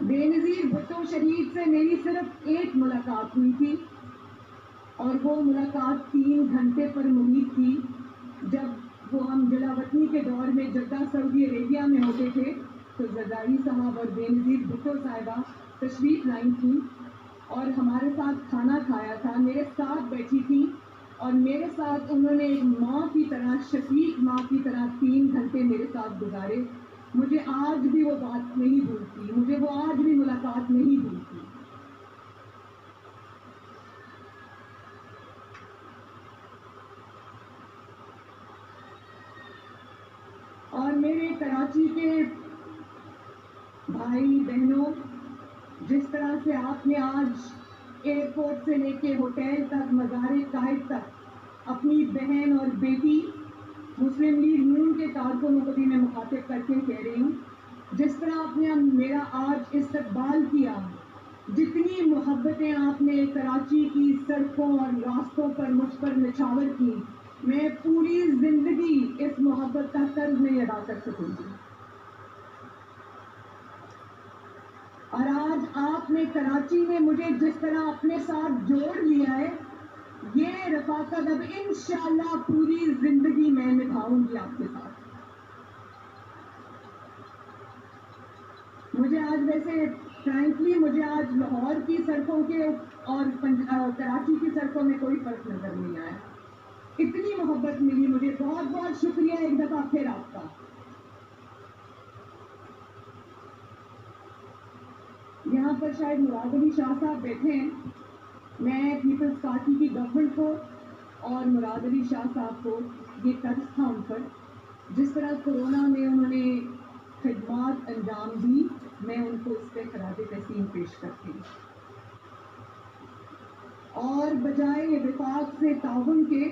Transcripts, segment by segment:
بےنظیر بھٹو شہید سے میری صرف ایک ملاقات ہوئی تھی، اور وہ ملاقات 3 گھنٹے پر محیط تھی، جب وہ ہم جلا وطنی کے دور میں جدہ سعودی عربیہ میں ہوتے تھے تو زرداری صاحب اور بےنظیر بھٹو صاحبہ تشریف لائی تھیں اور ہمارے ساتھ کھانا کھایا تھا، میرے ساتھ بیٹھی تھی اور میرے ساتھ انہوں نے ایک ماں کی طرح، شفیق ماں کی طرح 3 گھنٹے میرے ساتھ گزارے. مجھے آج بھی وہ بات نہیں بھولتی، مجھے وہ آج بھی ملاقات نہیں بھولتی. اور میرے کراچی کے بھائی بہنوں، جس طرح سے آپ نے آج ایئرپورٹ سے لے کے ہوٹل تک، مزار قائد تک اپنی بہن اور بیٹی مسلم لیگ نون کے کارکنوں کو بھی میں مخاطب کر کے کہہ رہی ہوں، جس طرح آپ نے میرا آج استقبال کیا، جتنی محبتیں آپ نے کراچی کی سڑکوں اور راستوں پر مجھ پر نچھاور کی، میں پوری زندگی اس محبت کا قرض نہیں ادا کر سکوں گی. اور آج آپ نے کراچی میں مجھے جس طرح اپنے ساتھ جوڑ لیا ہے، یہ رفاقت اب انشاءاللہ پوری زندگی میں نبھاؤں گی آپ کے ساتھ. مجھے آج ویسے فرینکلی مجھے آج لاہور کی سڑکوں کے اور کراچی کی سڑکوں میں کوئی فرق نظر نہیں آیا. اتنی محبت ملی مجھے. بہت بہت شکریہ ایک دفعہ پھر آپ کا. یہاں پر شاید مراد علی شاہ صاحب بیٹھے ہیں. میں پیپلز پارٹی کی گورنمنٹ کو اور مراد علی شاہ صاحب کو یہ قرض تھا ان پر، جس طرح کورونا میں انہوں نے خدمات انجام دی، میں ان کو اس پہ خراج تحسین پیش کرتی ہوں. اور بجائے وفاق سے تعاون کے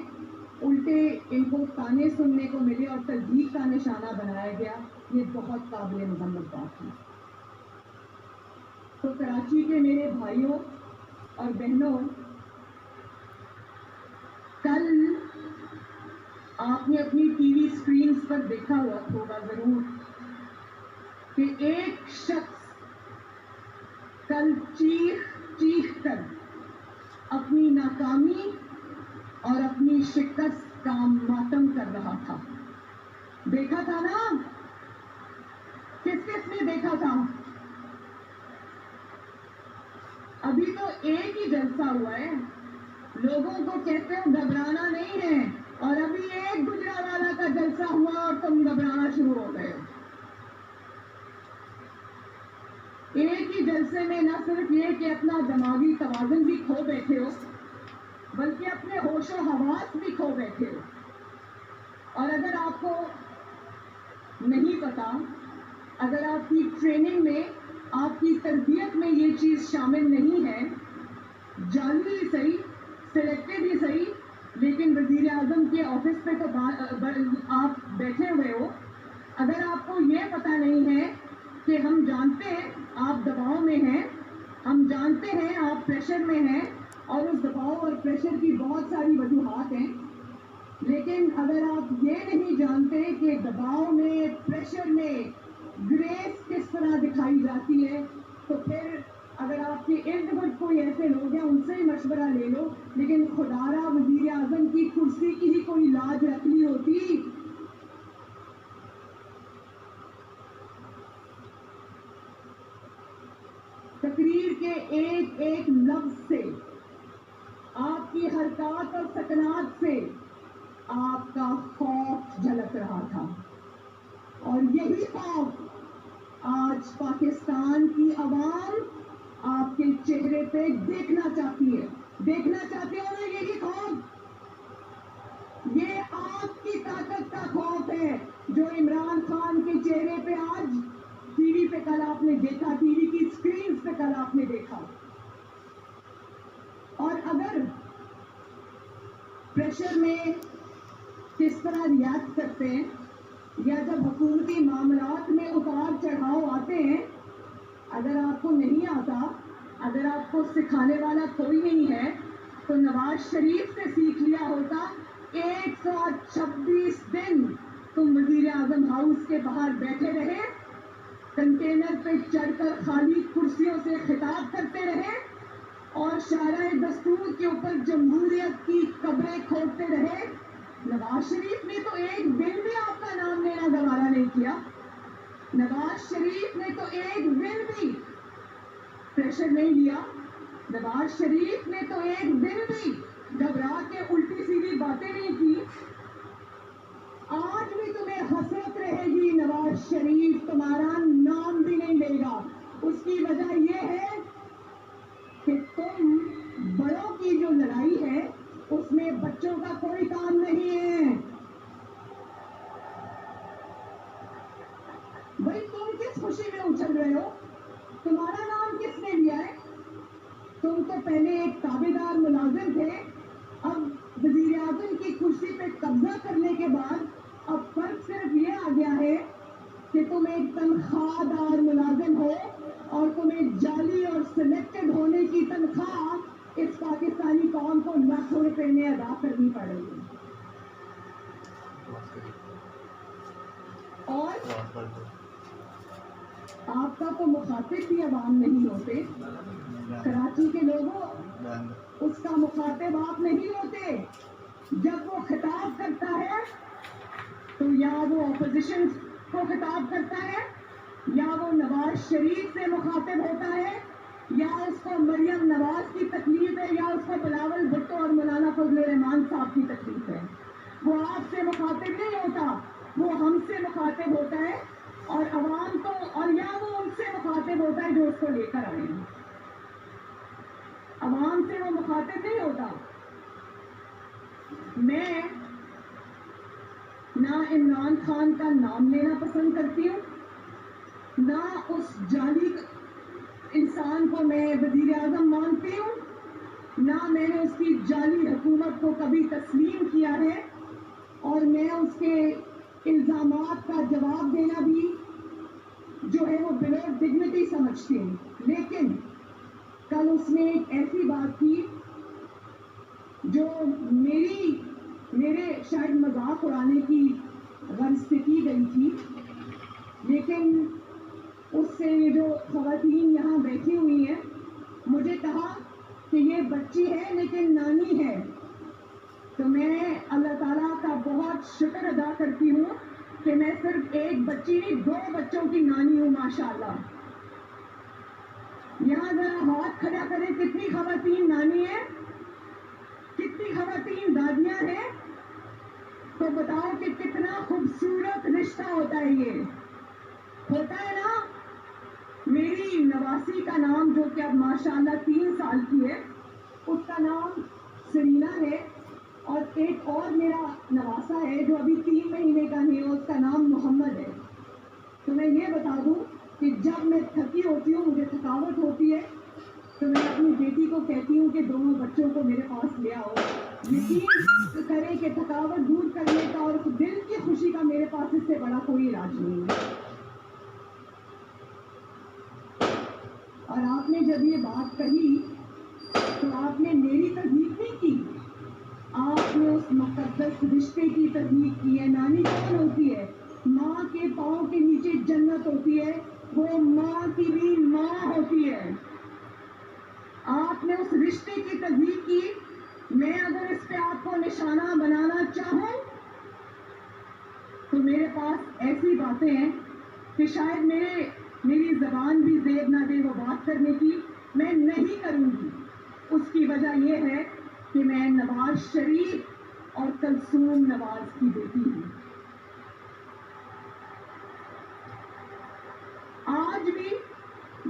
الٹے ان کو تانے سننے کو ملے اور تجدید کا نشانہ بنایا گیا، یہ بہت قابل مذمت بات ہے. تو کراچی کے میرے بھائیوں اور بہنوں، کل آپ نے اپنی ٹی وی اسکرینز پر دیکھا ہوگا ضرور کہ ایک شخص کل چیخ چیخ کر اپنی ناکامی اور اپنی شکست کا ماتم کر رہا تھا. دیکھا تھا نا؟ کس کس نے دیکھا تھا؟ ابھی تو ایک ہی جلسہ ہوا ہے. لوگوں کو کہتے ہو گھبرانا نہیں ہے، اور ابھی ایک گجرانوالہ کا جلسہ ہوا اور تم گھبرانا شروع ہو گئے. ایک ہی جلسے میں نہ صرف یہ کہ اپنا دماغی توازن بھی کھو بیٹھے ہو، بلکہ اپنے ہوش و حواس بھی کھو بیٹھے ہو. اور اگر آپ کو نہیں پتا، اگر آپ کی ٹریننگ میں، آپ کی تربیت میں یہ چیز شامل نہیں ہے، جعلی ہی صحیح، سلیکٹڈ ہی صحیح، لیکن وزیر اعظم کے آفس پہ تو آپ بیٹھے ہوئے ہو، اگر آپ کو یہ پتا نہیں ہے کہ ہم جانتے ہیں آپ دباؤ میں ہیں، ہم جانتے ہیں آپ پریشر میں ہیں، اور اس دباؤ اور پریشر کی بہت ساری وجوہات ہیں، لیکن اگر آپ یہ نہیں جانتے کہ دباؤ میں، پریشر میں گریس کس طرح دکھائی جاتی ہے، تو پھر اگر آپ کے ارد گرد کوئی ایسے لوگ ہیں ان سے ہی مشورہ لے لو. لیکن خدارا وزیر اعظم کی کرسی کی ہی کوئی لاج رکھ لی ہوتی. تقریر کے ایک ایک لفظ سے، آپ کی حرکات اور سکنات سے آپ کا خوف جھلک رہا تھا. اور یہی خوف آج پاکستان کی عوام آپ کے چہرے پہ دیکھنا چاہتی ہے. دیکھنا چاہتے ہو نا یہی خوف؟ یہ آپ کی طاقت کا خوف ہے جو عمران خان کے چہرے پہ آج ٹی وی پہ کل آپ نے دیکھا، ٹی وی کی اسکرینز پہ کل آپ نے دیکھا. اور اگر پریشر میں کس طرح ریاکٹ کرتے ہیں، یا جب حکومتی معاملات میں اتار چڑھاؤ آتے ہیں، اگر آپ کو نہیں آتا، اگر آپ کو سکھانے والا کوئی نہیں ہے، تو نواز شریف سے سیکھ لیا ہوتا. 126 دن تم وزیر اعظم ہاؤس کے باہر بیٹھے رہے، کنٹینر پہ چڑھ کر خالی کرسیوں سے خطاب کرتے رہے اور شارع دستور کے اوپر جمہوریت کی قبریں کھودتے رہے. نواز شریف نے تو ایک دن بھی آپ کا نام لینا گوارا نہیں کیا. نواز شریف نے تو ایک دن بھی پریشر نہیں لیا. نواز شریف نے تو ایک دن بھی گھبرا کے الٹی سیدھی باتیں نہیں کی. آج بھی تمہیں حسرت رہے گی. نواز شریف تمہارا نام بھی نہیں لے گا. اس کی وجہ یہ ہے کہ تم بڑوں کی جو لڑائی ہے اس میں بچوں کا کوئی کام نہیں ہے. بھائی تم کس خوشی میں اچھل رہے ہو؟ تمہارا نام کس نے لیا ہے؟ تم تو پہلے ایک تابع دار ملازم تھے. اب وزیر اعظم کی کرسی پہ قبضہ کرنے کے بعد اب فرق صرف یہ آ گیا ہے کہ تم ایک تنخواہ دار ملازم ہو اور تمہیں جعلی اور سلیکٹڈ ہونے کی تنخواہ اس پاکستانی قوم کو لاکھوں روپے میں ادا کرنی پڑے گی. اور آپ کا تو مخاطب بھی عوام نہیں ہوتے. کراچی کے لوگوں اس کا مخاطب آپ نہیں ہوتے. جب وہ خطاب کرتا ہے تو یا وہ اپوزیشن کو خطاب کرتا ہے یا وہ نواز شریف سے مخاطب ہوتا ہے یا اس کو مریم نواز کی تکلیف ہے یا اس کو بلاول بھٹو اور مولانا فضل الرحمان صاحب کی تکلیف ہے. وہ آپ سے مخاطب نہیں ہوتا. وہ ہم سے مخاطب ہوتا ہے اور عوام کو اور یا وہ ان سے مخاطب ہوتا ہے جو اس کو لے کر آئے ہیں. عوام سے وہ مخاطب نہیں ہوتا. میں نہ عمران خان کا نام لینا پسند کرتی ہوں نہ اس جعلی انسان کو میں وزیر اعظم مانتی ہوں نہ میں نے اس کی جعلی حکومت کو کبھی تسلیم کیا ہے اور میں اس کے الزامات کا جواب دینا بھی جو ہے وہ بلو ڈگنیٹی سمجھتی ہوں. لیکن کل اس نے ایک ایسی بات کی جو میرے شاید مذاق اڑانے کی غرض سے کی گئی تھی. لیکن اس سے یہ جو خواتین یہاں بیٹھی ہوئی ہیں مجھے کہا کہ یہ بچی ہے لیکن نانی ہے. تو میں اللہ تعالیٰ کا بہت شکر ادا کرتی ہوں کہ میں صرف ایک بچی نہیں 2 بچوں کی نانی ہوں ماشاءاللہ. یہاں ذرا ہاتھ کھڑا کریں کتنی خواتین نانی ہیں کتنی خواتین دادیاں ہیں. تو بتاؤ کہ کتنا خوبصورت رشتہ ہوتا ہے. یہ ہوتا ہے نا. میری نواسی کا نام جو کہ اب ماشاءاللہ 3 سال کی ہے اس کا نام سرینا ہے اور ایک اور میرا نواسا ہے جو ابھی 3 مہینے کا ہے اس کا نام محمد ہے. تو میں یہ بتا دوں کہ جب میں تھکی ہوتی ہوں مجھے تھکاوٹ ہوتی ہے تو میں اپنی بیٹی کو کہتی ہوں کہ دونوں بچوں کو میرے پاس لے آؤ. یقین کریں کہ تھکاوٹ دور کرنے کا اور دل کی خوشی کا میرے پاس اس سے بڑا کوئی علاج نہیں ہے. اور آپ نے جب یہ بات کہی تو آپ نے میری تصدیق نہیں کی. آپ نے اس مقدس رشتے کی تصدیق کی ہے. نانی کون ہوتی ہے؟ ماں کے پاؤں کے نیچے جنت ہوتی ہے. وہ ماں کی بھی ماں ہوتی ہے. آپ نے اس رشتے کی تصدیق کی. میں اگر اس پہ آپ کو نشانہ بنانا چاہوں تو میرے پاس ایسی باتیں ہیں کہ شاید میری زبان بھی زیب نہ دے وہ بات کرنے کی. میں نہیں کروں گی. اس کی وجہ یہ ہے کہ میں نواز شریف اور کلثوم نواز کی بیٹی ہوں. آج بھی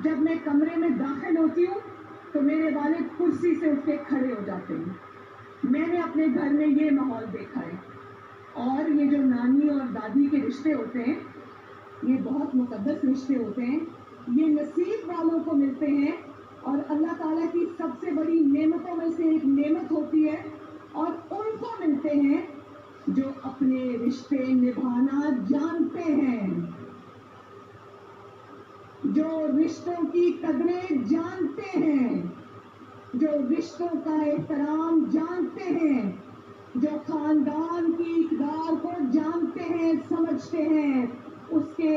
جب میں کمرے میں داخل ہوتی ہوں تو میرے والد کرسی سے اٹھ کے کھڑے ہو جاتے ہیں. میں نے اپنے گھر میں یہ ماحول دیکھا ہے. اور یہ جو نانی اور دادی کے رشتے ہوتے ہیں یہ بہت مقدس رشتے ہوتے ہیں. یہ نصیب والوں کو ملتے ہیں اور اللہ تعالیٰ کی سب سے بڑی نعمتوں میں سے ایک نعمت ہوتی ہے اور ان کو ملتے ہیں جو اپنے رشتے نبھانا جانتے ہیں جو رشتوں کی قدریں جانتے ہیں جو رشتوں کا احترام جانتے ہیں جو خاندان کی اقدار کو جانتے ہیں سمجھتے ہیں اس کے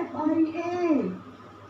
FIA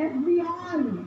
FBI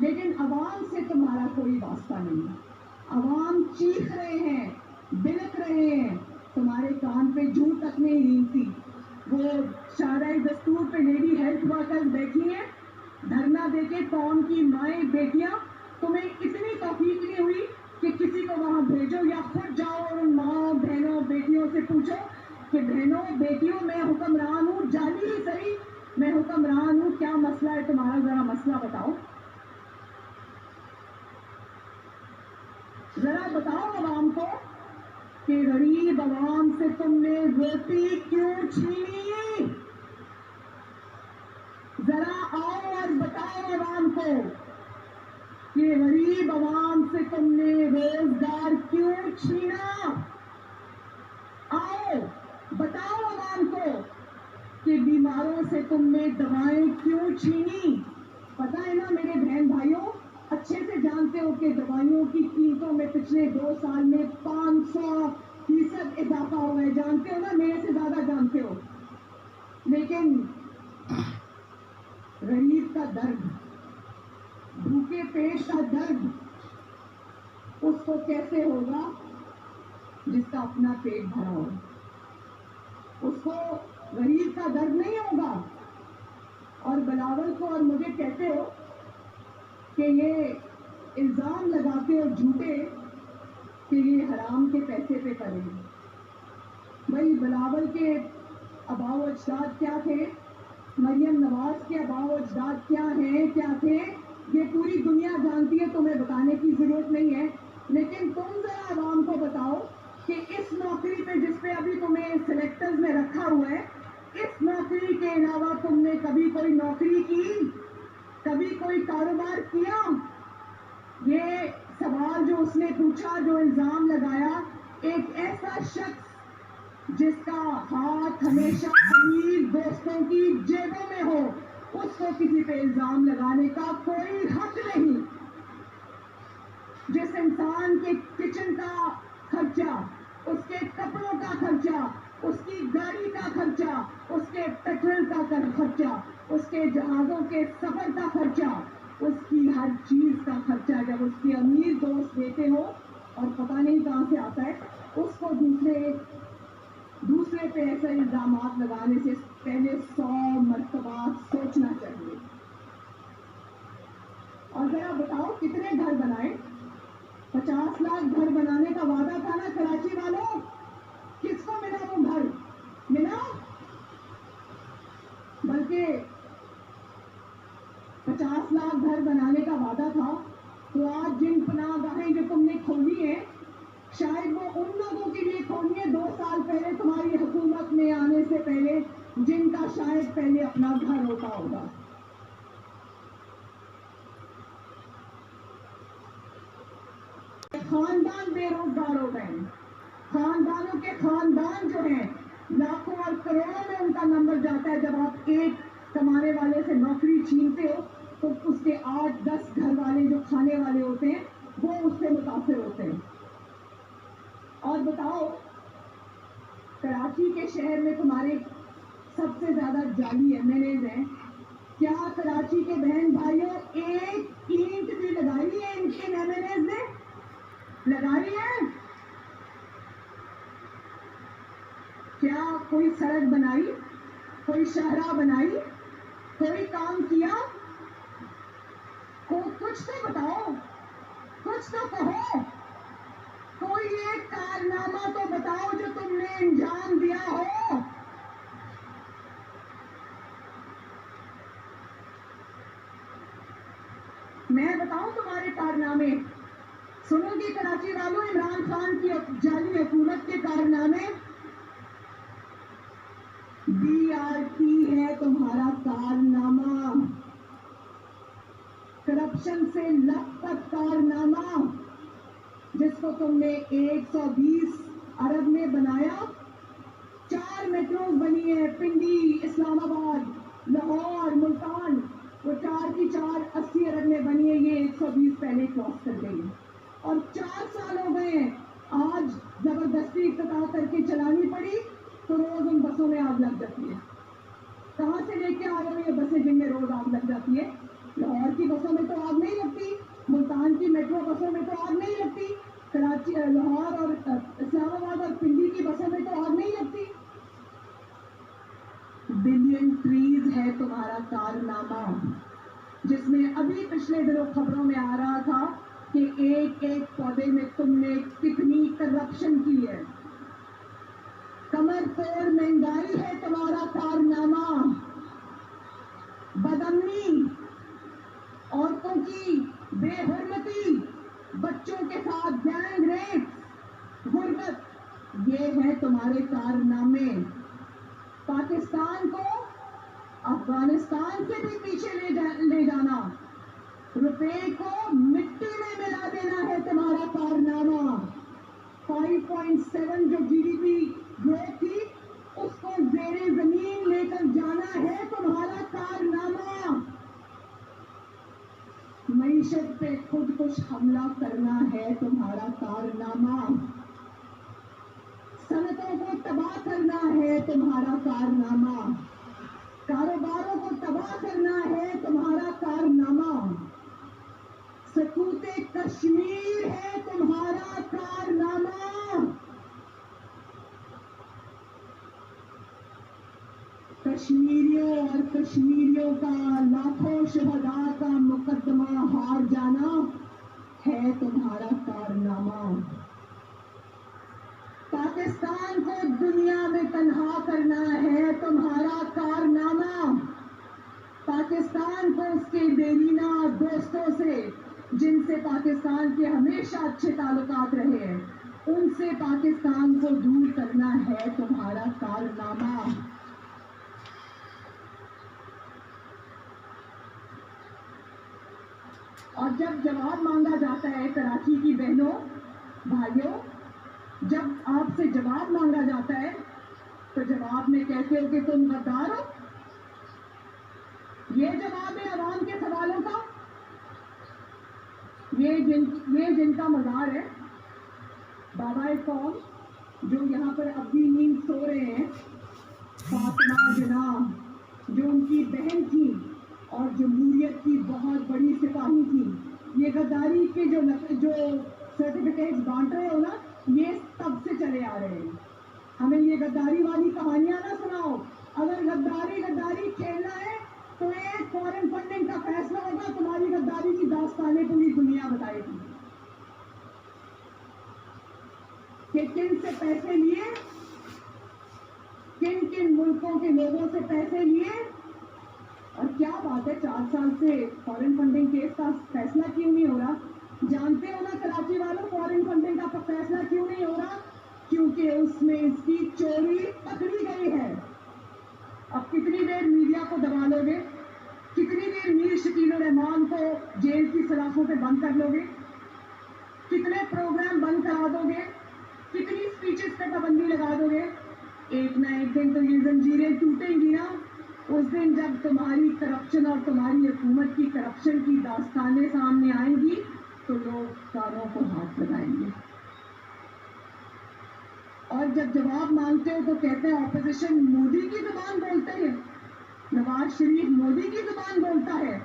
لیکن عوام سے تمہارا کوئی واسطہ نہیں. عوام چیخ رہے ہیں, بلک رہے ہیں, تمہارے کان پہ جوں تک نہیں رینگتی. وہ شارع دستور پہ لیڈی ہیلتھ ورکرز بیٹھی ہیں دھرنا دے کے, قوم کی مائیں بیٹیاں. تمہیں اتنی توفیق نہیں ہوئی کہ کسی کو وہاں بھیجو, یا خود جاؤ اور ان ماں بہنوں بیٹیوں سے پوچھو کہ بہنوں بیٹیوں میں حکمران ہوں, جانی ہی صحیح میں حکمران ہوں, کیا مسئلہ ہے تمہارا, ذرا مسئلہ بتاؤ. ذرا بتاؤ عوام کو کہ غریب عوام سے تم نے روٹی کیوں چھینی. ذرا آؤ اور بتاؤ عوام کو کہ غریب عوام سے تم نے روزگار کیوں چھینا. آؤ بتاؤ عوام کو کہ بیماروں سے تم نے دوائیں کیوں چھینی. پتہ ہے نا میرے بہن بھائیوں, اچھے سے جانتے ہو کہ دوائیوں کی قیمتوں میں پچھلے 2 سال میں 500% اضافہ ہوا ہے. جانتے ہو نا, میرے سے زیادہ جانتے ہو. لیکن غریب کا درد, بھوکے پیٹ کا درد اس کو کیسے ہوگا جس کا اپنا پیٹ بھرا ہو. اس کو غریب کا درد نہیں ہوگا. اور بلاول کو اور مجھے کہتے ہو کہ یہ الزام لگاتے ہو جھوٹے کہ یہ حرام کے پیسے پہ کریں. بھائی بلاول کے آباء و اجداد کیا تھے, مریم نواز کے آباء و اجداد کیا ہیں, کیا تھے, یہ پوری دنیا جانتی ہے, تمہیں بتانے کی ضرورت نہیں ہے. لیکن تم ذرا عوام کو بتاؤ کہ اس نوکری پہ جس پہ ابھی تمہیں سلیکٹرز میں رکھا ہوا ہے, اس نوکری کے علاوہ تم نے کبھی کوئی نوکری کی, کبھی کوئی کاروبار کیا. یہ سوال جو اس نے پوچھا, جو الزام لگایا, ایک ایسا شخص جس کا ہاتھ ہمیشہ امیر دوستوں کی جیبوں میں ہو, اس کو کسی پہ الزام لگانے کا کوئی حق نہیں. جس انسان کے کچن کا خرچہ, اس کے کپڑوں کا خرچہ, اس کی گاڑی کا خرچہ, اس کے پیٹرول کا خرچہ, اس کے جہازوں کے سفر کا خرچہ, اس کی ہر چیز کا خرچہ جب اس کے امیر دوست دیتے ہو اور پتہ نہیں کہاں سے آتا ہے, اس کو دوسرے پہ ایسے الزامات لگانے سے پہلے 100 مرتبہ سوچنا چاہیے. اور ذرا بتاؤ کتنے گھر بنائے. 50 لاکھ گھر بنانے کا وعدہ تھا نا کراچی والوں, کس کو ملا وہ گھر؟ ملا؟ بلکہ 50 لاکھ گھر بنانے کا وعدہ تھا تو آج جن پناہ گاہیں جو تم نے کھولی ہیں, شاید وہ ان لوگوں کے لیے کھولی ہیں 2 سال پہلے تمہاری حکومت میں آنے سے پہلے, جن کا شاید پہلے اپنا گھر ہوتا ہوگا. خاندان بے روزگار ہو گئے. خاندانوں کے خاندان جو ہیں لاکھوں اور کروڑوں میں ان کا نمبر جاتا ہے. جب آپ ایک کمانے والے سے نوکری چھینتے ہو تو اس کے 8-10 گھر والے جو کھانے والے ہوتے ہیں وہ اس سے متاثر ہوتے ہیں. اور بتاؤ کراچی کے شہر میں تمہارے سب سے زیادہ جعلی ایم ایل ایز ہیں. کیا کراچی کے بہن بھائیوں ایک اینٹ بھی لگائی ہے ان کے ایم ایل ایز نے؟ لگائی ہے؟ کیا کوئی سڑک بنائی, کوئی شاہراہ بنائی, کوئی کام کیا؟ کچھ تو بتاؤ, کچھ تو کہو, کوئی ایک کارنامہ تو بتاؤ جو تم نے انجام دیا ہو. میں بتاؤں تمہارے کارنامے, سنو گی کراچی والوں عمران خان کی جعلی حکومت کے کارنامے. BRT ہے تمہارا کارنامہ, کرپشن سے لکھپت کارنامہ, جس کو تم نے 120 ارب میں بنایا. 4 میٹروز بنی ہے, پنڈی, اسلام آباد, لاہور, ملتان, وہ 4 کی 4 80 ارب میں بنی ہے. یہ 120 پہلے کراس کر گئی ہے اور 4 سال ہو گئے ہیں. آج زبردستی افتتاح کر کے چلانی پڑی تو روز ان بسوں میں آگ لگ جاتی ہے. کہاں سے لے کے آ رہے ہیں یہ بسیں جن میں روز آگ لگ جاتی ہے؟ لاہور لاہور کی بسوں میں تو آگ نہیں لگتی, ملتان کی میٹرو بسوں میں تو آگ نہیں لگتی, کراچی, لاہور اور اسلام آباد اور پنڈی کی بسوں میں تو آگ نہیں لگتی. بلین ٹریز ہے تمہارا کارنامہ, جس میں ابھی پچھلے دنوں خبروں میں آ رہا تھا کہ ایک ایک پودے میں تم نے کتنی کرپشن کی ہے. کمر توڑ مہنگائی ہے تمہارا کارنامہ, بدامنی, عورتوں کی بے حرمتی, بچوں کے ساتھ گینگ ریپ, غربت, یہ ہے تمہارے کارنامے. پاکستان کو افغانستان سے بھی پیچھے لے جانا, روپے کو مٹی میں ملا دینا ہے تمہارا کارنامہ. 5.7 جو GDP گروتھ تھی اس کو زیر زمین لے کر جانا ہے تمہارا کارنامہ. معیشت پہ خود کش حملہ کرنا ہے تمہارا کارنامہ. صنعتوں کو تباہ کرنا ہے تمہارا کارنامہ. کاروباروں کو تباہ کرنا ہے تمہارا کارنامہ. سکوت کشمیر ہے تمہارا کارنامہ. کشمیریوں اور کشمیریوں کا لاکھوں شہداء کا مقدمہ ہار جانا ہے تمہارا کارنامہ. پاکستان کو دنیا میں تنہا کرنا ہے تمہارا کارنامہ. پاکستان کو اس کے دیرینہ دوستوں سے, جن سے پاکستان کے ہمیشہ اچھے تعلقات رہے ہیں, ان سے پاکستان کو دور کرنا ہے تمہارا کارنامہ. اور جب جواب مانگا جاتا ہے کراچی کی بہنوں بھائیوں, جب آپ سے جواب مانگا جاتا ہے تو جواب میں کہتے ہو کہ تم غدار ہو. یہ جواب ہے عوام کے سوالوں کا. یہ جن کا مزار ہے, بابا قوم, جو یہاں پر اب بھی نیند سو رہے ہیں, فاطمہ جناح, جو ان کی بہن تھی اور جمہوریت کی بہت بڑی سپاہی تھی, یہ غداری کے جو سرٹیفکیٹس بانٹ رہے ہو نا, یہ تب سے چلے آ رہے ہیں. ہمیں یہ غداری والی کہانیاں نہ سناؤ. اگر غداری کھیلنا ہے تو ایک فارن فنڈنگ کا فیصلہ ہوگا, تمہاری غداری کی داستانیں پوری دنیا بتائے گی کہ کن سے پیسے لیے, کن کن ملکوں کے لوگوں سے پیسے لیے. اور کیا بات ہے 4 سال سے فارن فنڈنگ کیس کا فیصلہ کیوں نہیں ہو رہا؟ جانتے ہو نا کراچی والوں, فارن فنڈنگ کا فیصلہ کیوں نہیں ہو رہا؟ کیونکہ اس میں اس کی چوری پکڑی گئی ہے. اب کتنی دیر میڈیا کو دبا لو گے؟ کتنی دیر میر شکیل الرحمان کو جیل کی سلاخوں پہ بند کر لو گے؟ کتنے پروگرام بند کرا دو گے؟ کتنی اسپیچز پہ پابندی لگا دو گے؟ ایک نہ ایک دن تو یہ زنجیریں ٹوٹیں گی نا. اس دن جب تمہاری کرپشن اور تمہاری حکومت کی کرپشن کی داستانیں سامنے آئیں گی تو لوگ کانوں کو ہاتھ لگائیں گے. اور جب جواب مانگتے ہو تو کہتے ہیں اپوزیشن مودی کی زبان بولتے ہیں, نواز شریف مودی کی زبان بولتا ہے.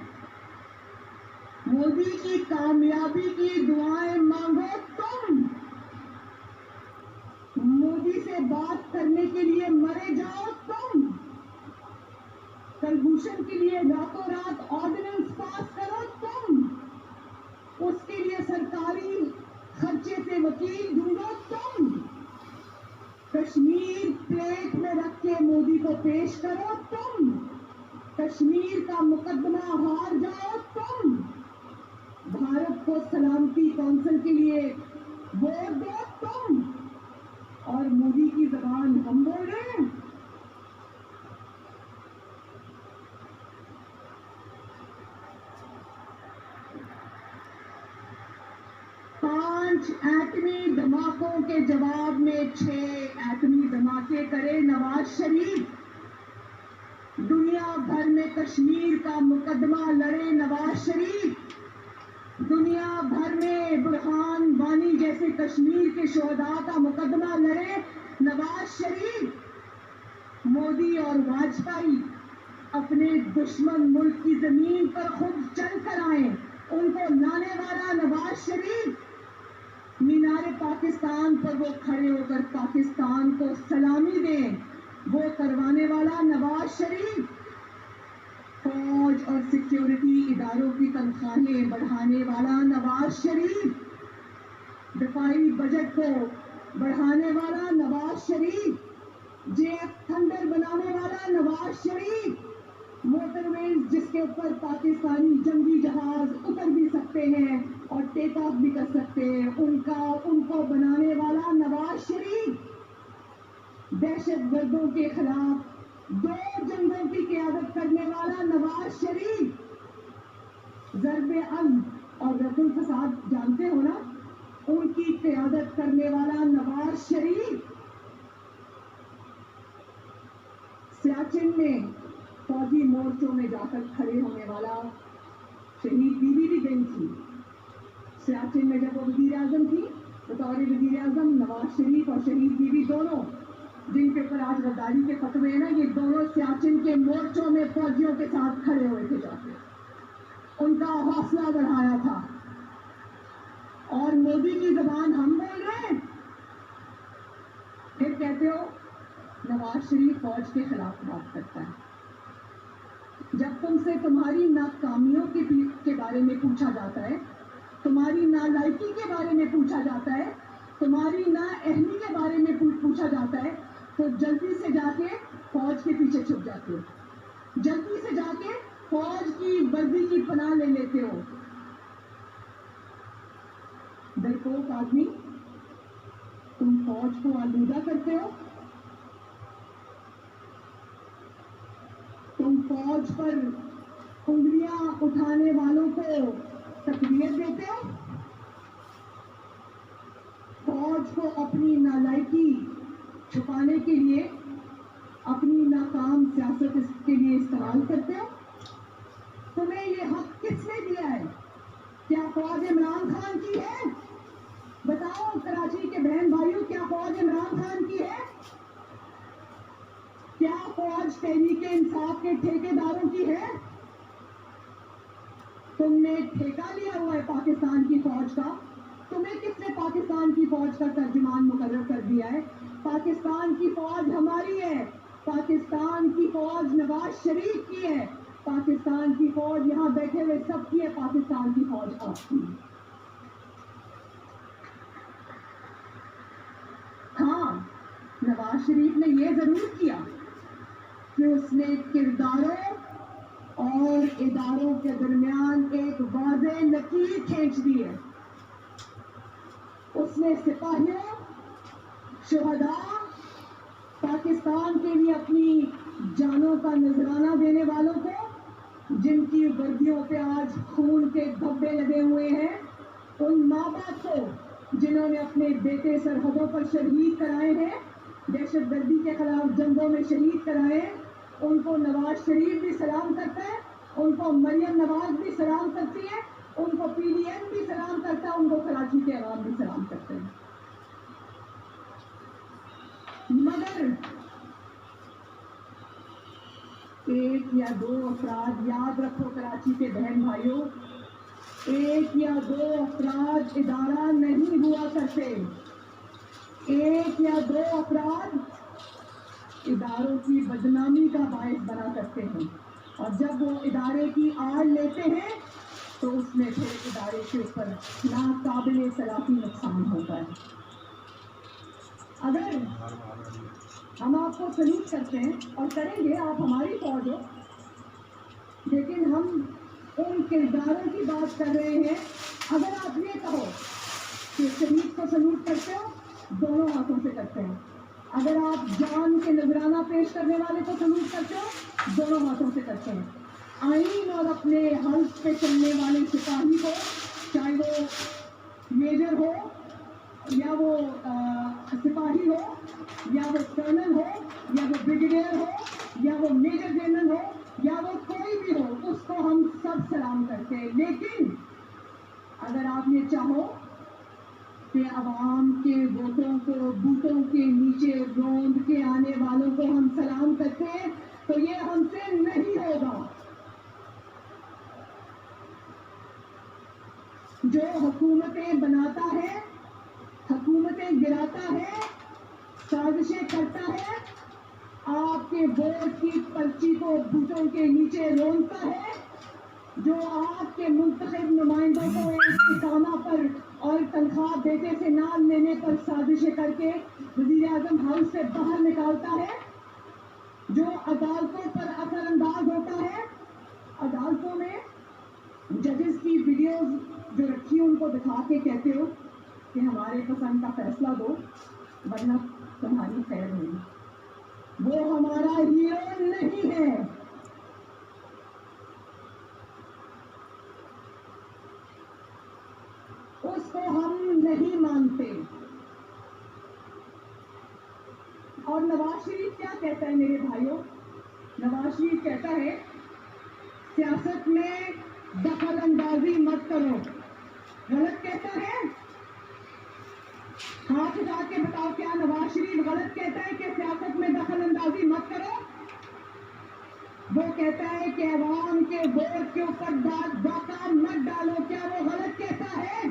مودی کی کامیابی کی دعائیں مانگو تم, مودی سے بات کرنے کے لیے مرے جاؤ تم, کلبھوشن کے لیے راتوں رات آرڈیننس پاس کرو تم, اس کے لیے سرکاری خرچے سے وکیل ڈھونڈو تم, کشمیر پلیٹ میں رکھ کے مودی کو پیش کرو تم, کشمیر کا مقدمہ ہار جاؤ تم, بھارت کو سلامتی کونسل کے لیے ووٹ دو تم, اور مودی کی زبان ہم بول رہے ہیں. ایٹمی دھماکوں کے جواب میں 6 ایٹمی دھماکے کرے نواز شریف. دنیا بھر میں کشمیر کا مقدمہ لڑے نواز شریف. دنیا بھر میں برہان وانی جیسے کشمیر کے شہداء کا مقدمہ لڑے نواز شریف. مودی اور واجپئی اپنے دشمن ملک کی زمین پر خود چل کر آئیں. ان کو لانے والا نواز شریف مینار پاکستان پر وہ کھڑے ہو کر پاکستان کو سلامی دیں. وہ کروانے والا نواز شریف. فوج اور سیکیورٹی اداروں کی تنخواہیں بڑھانے والا نواز شریف. دفاعی بجٹ کو بڑھانے والا نواز شریف. JF تھنڈر بنانے والا نواز شریف. موٹر ویز جس کے اوپر پاکستانی جنگی جہاز اتر بھی سکتے ہیں اور ٹیک آف بھی کر سکتے ہیں, ان کو بنانے والا نواز شریف. دہشت گردوں کے خلاف 2 جنگوں کی قیادت کرنے والا نواز شریف. ضرب امن اور رفع الفساد جانتے ہو نا, ان کی قیادت کرنے والا نواز شریف. سیاچن میں فوجی مورچوں میں جا کر کھڑے ہونے والا شہید بیوی بھی گئی تھی. سیاچن میں جب وہ وزیر اعظم تھی, بطور وزیر اعظم نواز شریف اور شہید بیوی دونوں, جن کے اوپر آج غداری کے فتوے ہیں نا, یہ دونوں سیاچن کے مورچوں میں فوجیوں کے ساتھ کھڑے ہوئے تھے. جا کے ان کا حوصلہ بڑھایا تھا. اور مودی کی زبان ہم بول رہے ہیں, پھر کہتے ہو نواز شریف فوج کے خلاف بات کرتا ہے. جب تم سے تمہاری ناکامیوں کے بارے میں پوچھا جاتا ہے, تمہاری نالائکی کے بارے میں پوچھا جاتا ہے, تمہاری نااہلی کے بارے میں پوچھا جاتا ہے, تو جلدی سے جا کے فوج کے پیچھے چھپ جاتے ہو. جلدی سے جا کے فوج کی وردی کی پناہ لے لیتے ہو. ڈرپوک آدمی, تم فوج کو آلودہ کرتے ہو. تم فوج پر انگلیاں اٹھانے والوں کو تقویت دیتے ہو. فوج کو اپنی نالائکی چھپانے کے لیے, اپنی ناکام سیاست کے لیے استعمال کرتے ہو. تمہیں یہ حق کس نے دیا ہے؟ کیا فوج عمران خان کی ہے؟ بتاؤ کراچی کے بہن بھائیوں, کیا فوج عمران خان کی ہے؟ کیا فوج تحریک انصاف کے ٹھیکیداروں کی ہے؟ تم نے ٹھیکہ لیا ہوا ہے پاکستان کی فوج کا. تمہیں کس نے پاکستان کی فوج کا ترجمان مقرر کر دیا ہے؟ پاکستان کی فوج ہماری ہے. پاکستان کی فوج نواز شریف کی ہے. پاکستان کی فوج یہاں بیٹھے ہوئے سب کی ہے. پاکستان کی فوج آپ کی. ہاں, نواز شریف نے یہ ضرور کیا کہ اس نے کرداروں اور اداروں کے درمیان ایک واضح لکیر کھینچ دی ہے. اس نے سپاہیوں, شہداء, پاکستان کے لیے اپنی جانوں کا نذرانہ دینے والوں کو, جن کی وردیوں پہ آج خون کے دھبے لگے ہوئے ہیں, ان ماں باپ کو جنہوں نے اپنے بیٹے سرحدوں پر شہید کرائے ہیں, دہشت گردی کے خلاف جنگوں میں شہید کرائے, ان کو نواز شریف بھی سلام کرتا ہے, ان کو مریم نواز بھی سلام کرتی ہے, ان کو PDM بھی سلام کرتا ہے, ان کو کراچی کے عوام بھی سلام کرتے ہیں. مگر ایک یا دو افراد, یاد رکھو کراچی کے بہن بھائیوں, ایک یا دو افراد ادارہ نہیں ہوا کرتے. ایک یا دو افراد اداروں کی بدنامی کا باعث بنا کرتے ہیں, اور جب وہ ادارے کی آڑ لیتے ہیں تو اس میں پھر ادارے کے اوپر ناقابل تلافی نقصان ہوتا ہے. اگر ہم آپ کو سلوٹ کرتے ہیں اور کریں گے, آپ ہماری فوج ہو, لیکن ہم ان کرداروں کی بات کر رہے ہیں. اگر آپ یہ کہو کہ شہید کو سلوٹ کرتے ہو, دونوں ہاتھوں سے کرتے ہیں. اگر آپ جان کے نذرانہ پیش کرنے والے کو سلوٹ کرتے ہو, دونوں ہاتھوں سے کرتے ہیں. آئین اور اپنے حلف پہ چلنے والے سپاہی کو, چاہے وہ میجر ہو یا وہ سپاہی ہو, یا وہ کرنل ہو, یا وہ بریگیڈیئر ہو, یا وہ میجر جنرل ہو, یا وہ کوئی بھی ہو, اس کو ہم سب سلام کرتے ہیں. لیکن اگر آپ یہ چاہو کہ عوام کے ووٹوں کو بوٹوں کے نیچے روند کے آنے والوں کو ہم سلام کرتے ہیں, تو یہ ہم سے نہیں ہوگا. جو حکومتیں بناتا ہے, حکومتیں گراتا ہے, سازشیں کرتا ہے, آپ کے ووٹ کی پرچی کو بوٹوں کے نیچے رونتا ہے, جو آپ کے منتخب نمائندوں کو ایک ٹھکانہ پر اور تنخواہ دینے سے نام لینے پر سازشیں کر کے وزیر اعظم ہاؤس سے باہر نکالتا ہے, جو عدالتوں پر اثر انداز ہوتا ہے. عدالتوں میں ججز کی ویڈیوز جو رکھی ان کو دکھا کے کہتے ہو کہ ہمارے پسند کا فیصلہ دو ورنہ تمہاری خیر نہیں. وہ ہمارا ہیرو نہیں ہے. اس کو ہم نہیں مانتے. اور نواز شریف کیا کہتا ہے میرے بھائیوں؟ نواز شریف کہتا ہے سیاست میں دخل اندازی مت کرو. غلط کہتا ہے؟ ہاتھ اٹھا کے بتاؤ کیا نواز شریف غلط کہتا ہے کہ سیاست میں دخل اندازی مت کرو؟ وہ کہتا ہے کہ عوام کے ووٹ کے اوپر ڈاکہ مت ڈالو. کیا وہ غلط کہتا ہے؟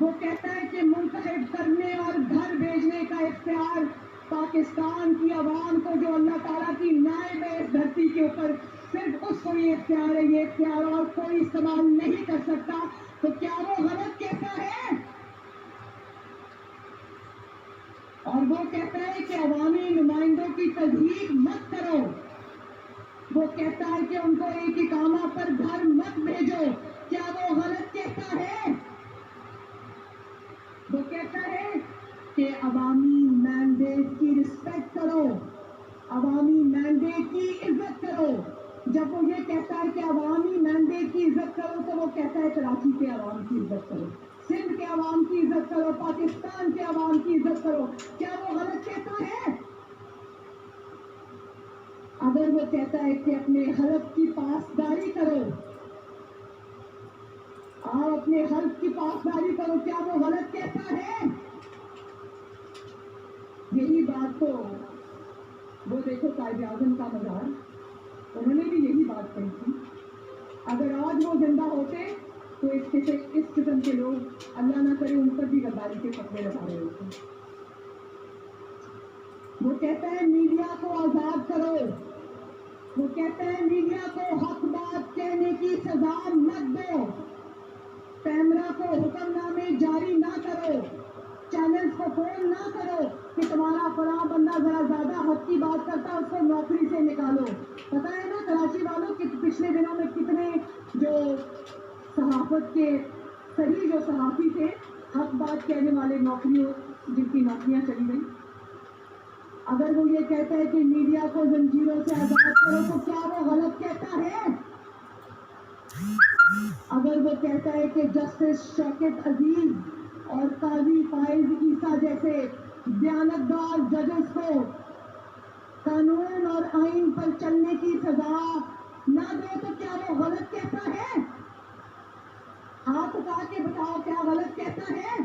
وہ کہتا ہے کہ منتخب کرنے اور گھر بھیجنے کا اختیار پاکستان کی عوام کو, جو اللہ تعالیٰ کی نائب ہے اس دھرتی کے اوپر, صرف اس کو یہ اختیار ہے. یہ اختیار اور کوئی استعمال نہیں کر سکتا. تو کیا وہ غلط کہتا ہے؟ اور وہ کہتا ہے کہ عوامی نمائندوں کی تضحیک مت کرو. وہ کہتا ہے کہ ان کو ایک اقامہ پر گھر مت بھیجو. کیا وہ غلط کہتا ہے؟ وہ کہتا ہے کہ عوامی مینڈیٹ کی رسپیکٹ کرو, عوامی مینڈیٹ کی عزت کرو. جب وہ یہ کہتا ہے کہ عوامی مینڈیٹ کی عزت کرو تو وہ کہتا ہے کراچی کے عوام کی عزت کرو, سندھ کے عوام کی عزت کرو, پاکستان کے عوام کی عزت کرو. کیا وہ غلط کہتا ہے؟ اگر وہ کہتا ہے کہ اپنے حلف کی پاسداری کرو, آپ اپنے حلف کی پاسداری کرو, کیا وہ غلط کہتا ہے؟ یہی بات تو وہ دیکھو قائد اعظم کا مزار, انہوں نے بھی یہی بات کہی تھی. اگر آج وہ زندہ ہوتے تو اس قسم کے لوگ اللہ نہ کرے ان پر بھی غداری کے فتوے لگا رہے ہوتے. وہ کہتا ہے میڈیا کو آزاد کرو. وہ کہتا ہے میڈیا کو حق بات کہنے کی سزا مت دو. پیمرا کو حکم نامے جاری نہ کرو. چینلز کو فون نہ کرو کہ تمہارا فلاں بندہ ذرا زیادہ حق کی بات کرتا ہے, اس کو نوکری سے نکالو. پتا ہے نا کراچی والوں کہ پچھلے دنوں میں کتنے جو صحافت کے صحیح جو صحافی تھے, حق بات کہنے والے نوکریوں, جن کی نوکریاں چلی گئی. اگر وہ یہ کہتا ہے کہ میڈیا کو زنجیروں سے آزاد کرو تو کیا وہ غلط کہتا ہے؟ اگر وہ کہتا ہے کہ جسٹس شوکت عزیز اور قاضی فائز عیسیٰ جیسے دیانتدار ججز کو قانون اور آئین پر چلنے کی سزا نہ دو تو کیا وہ غلط کہتا ہے؟ ہاتھ اٹھا کے بتاؤ کیا غلط کہتا ہے؟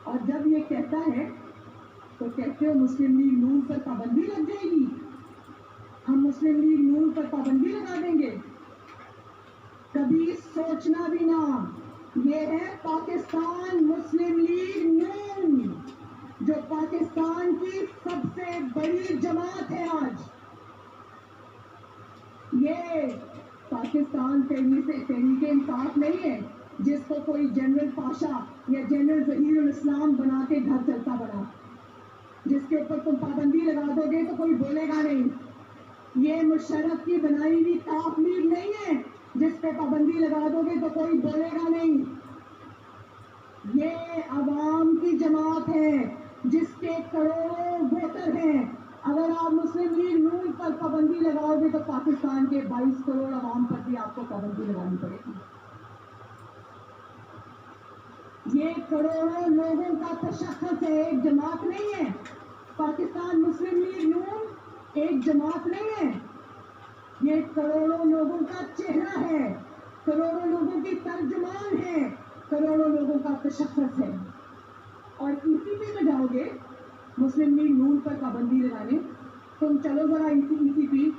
اور جب یہ کہتا ہے تو کہتے ہو مسلم لیگ نون پر پابندی لگ جائے گی, ہم مسلم لیگ نون پر پابندی لگا دیں گے. کبھی سوچنا بھی نہ. یہ ہے پاکستان مسلم لیگ نون, جو پاکستان کی سب سے بڑی جماعت ہے آج. یہ پاکستان تحریک انصاف نہیں ہے جس کو کوئی جنرل پاشا یا جنرل ظہیر الاسلام بنا کے گھر چلتا بنا, جس کے اوپر تم پابندی لگا دو گے تو کوئی بولے گا نہیں. یہ مشرف کی بنائی ہوئی تاف لیگ نہیں ہے جس پہ پابندی لگا دو گے تو کوئی بولے گا نہیں. یہ عوام کی جماعت ہے جس کے کروڑوں ووٹر ہیں. اگر آپ مسلم لیگ نون پر پابندی لگاؤ گے تو پاکستان کے 22 کروڑ عوام پر بھی آپ کو پابندی لگانی پڑے گی. یہ کروڑوں لوگوں کا تشخص ہے, ایک جماعت نہیں ہے. پاکستان مسلم لیگ نون ایک جماعت نہیں ہے, یہ کروڑوں لوگوں کا چہرہ ہے, کروڑوں لوگوں کی ترجمان ہے, کروڑوں لوگوں کا تشخص ہے. اور ECP میں جاؤ گے مسلم لیگ نون پر پابندی لگانے. تم چلو ذرا ECP,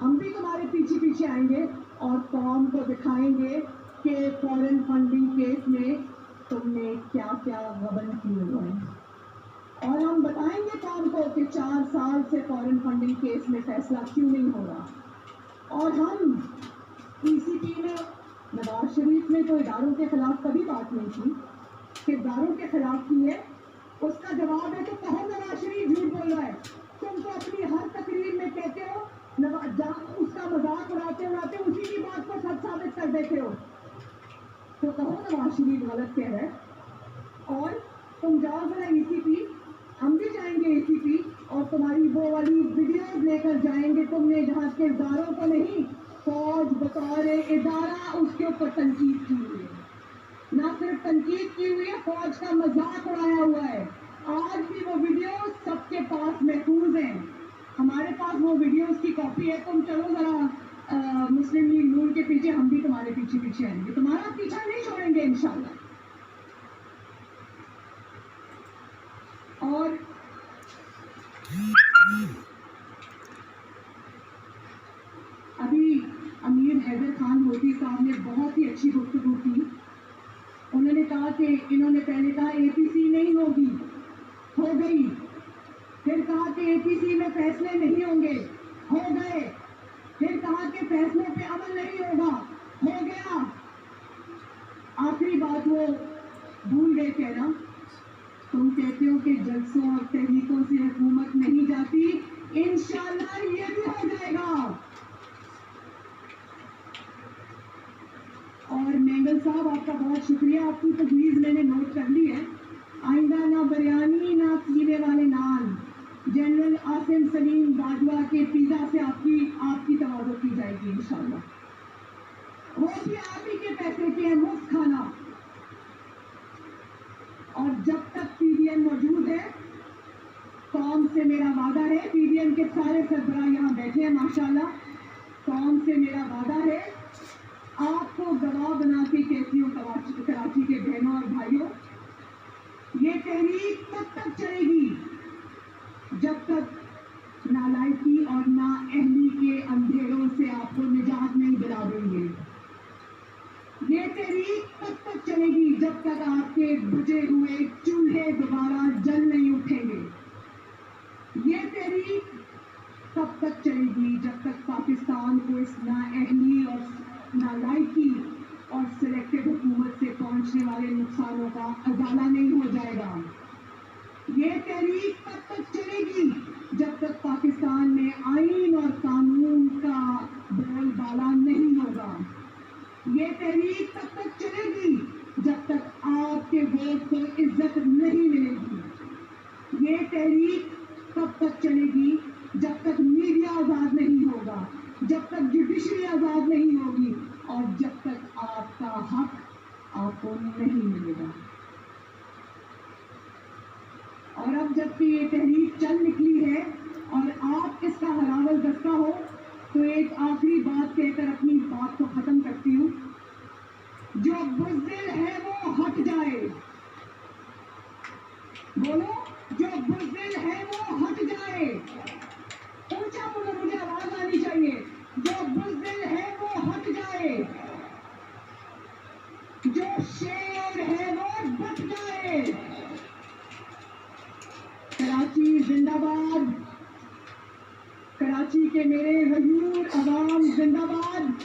ہم بھی تمہارے پیچھے پیچھے آئیں گے اور قوم کو دکھائیں گے کہ فورن فنڈنگ کیس میں تم نے کیا کیا غبن کیے ہوئے ہیں. اور ہم بتائیں گے قوم کو کہ 4 سال سے فورن فنڈنگ کیس میں فیصلہ کیوں نہیں ہو رہا. اور ہم ECP میں نواز شریف نے تو اداروں کے خلاف کبھی بات نہیں کی کہ اداروں کے خلاف کی ہے. اس کا جواب ہے تو کہو نواز شریف جھوٹ بول رہا ہے. تم تو اپنی ہر تقریر میں کہتے ہو اس کا مذاق اڑاتے اڑاتے اسی کی بات کو سچ ثابت کر دیتے ہو. تو کہو نواز شریف غلط کہہ رہا ہے. اور تم جاؤ ذرا ECP, ہم بھی جائیں گے ECP اور تمہاری وہ والی ویڈیوز لے کر جائیں گے. تم نے جہاں کے اداروں کو نہیں, فوج بطور ادارہ اس کے اوپر تنقید کی ہوئی ہے. نہ صرف تنقید کی ہوئی ہے, فوج کا مذاق اڑایا ہوا ہے. آج بھی وہ ویڈیوز سب کے پاس محفوظ ہیں. ہمارے پاس وہ ویڈیوز کی کاپی ہے. تم چلو ذرا مسلم لیگ نون کے پیچھے, ہم بھی تمہارے پیچھے پیچھے آئیں گے. تمہارا پیچھا نہیں چھوڑیں گے انشاءاللہ. اور ابھی امیر حیدر خان ہوتی صاحب نے بہت ہی اچھی گفتگو کی. انہوں نے کہا کہ انہوں نے پہلے کہا APC نہیں ہوگی, ہو گئی. پھر کہا کہ APC میں فیصلے نہیں ہوں گے, ہو گئے. پھر کہا کہ فیصلوں پہ عمل نہیں ہوگا, ہو گیا. آخری بات وہ بھول گئے کہنا. تم کہتے ہو کہ جلسوں اور تحریکوں سے حکومت نہیں جاتی, انشاءاللہ یہ بھی ہو جائے گا. اور مینگل صاحب آپ کا بہت شکریہ, آپ کی تجویز میں نے نوٹ کر لی ہے. آئندہ نہ بریانی نہ پینے والے نان, جنرل عاصم سلیم باجوہ کے پیزا سے آپ کی توازو کی جائے گی انشاءاللہ. وہ بھی آپ ہی کے پیسے کے ہیں, مفت کھانا. اور جب تک PDM موجود ہے, قوم سے میرا وعدہ ہے, PDM کے سارے سربراہ یہاں بیٹھے ہیں ماشاءاللہ, قوم سے میرا وعدہ ہے, آپ کو گواہ بنا کے کہتی ہوں کراچی کے بہنوں اور بھائیوں, یہ تحریک تب تک چلے گی جب تک نالائکی اور نااہلی کے اندھیروں سے آپ کو نجات نہیں دلا دیں گے. یہ تحریک تب تک چلے گی جب تک آپ کے بجے ہوئے چولہے دوبارہ جل نہیں اٹھیں گے. یہ تحریک تب تک چلے گی جب تک پاکستان کو اس نااہلی اور نالائکی اور سلیکٹڈ حکومت سے پہنچنے والے نقصانوں کا ازالہ نہیں ہو جائے گا. یہ تحریک تب تک چلے گی جب تک پاکستان میں آئین اور قانون کا بول بالا نہیں ہوگا. یہ تحریک تب تک چلے گی جب تک آپ کے ووٹ کو عزت نہیں ملے گی. یہ تحریک تب تک چلے گی جب تک میڈیا آزاد نہیں ہوگا, جب تک جوڈیشری آزاد نہیں ہوگی, اور جب تک آپ کا حق آپ کو نہیں ملے گا. اور اب جب کہ یہ تحریک چل نکلی ہے اور آپ اس کا ہراول دستہ ہو, تو ایک آخری بات کہہ کر اپنی بات کو ختم کرتی ہوں. جو بزدل ہے وہ ہٹ جائے. بولو, جو بزدل ہے وہ ہٹ جائے. اونچا بولو, مجھے آواز آنی چاہیے. جو بزدل ہے وہ ہٹ جائے. جو شیر ہے وہ بچ جائے. کراچی زندہ باد. کراچی کے میرے غیور عوام زندہ باد.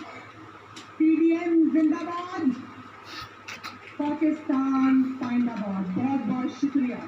PDM زندہ باد. پاکستان پائندہ باد. بہت بہت شکریہ.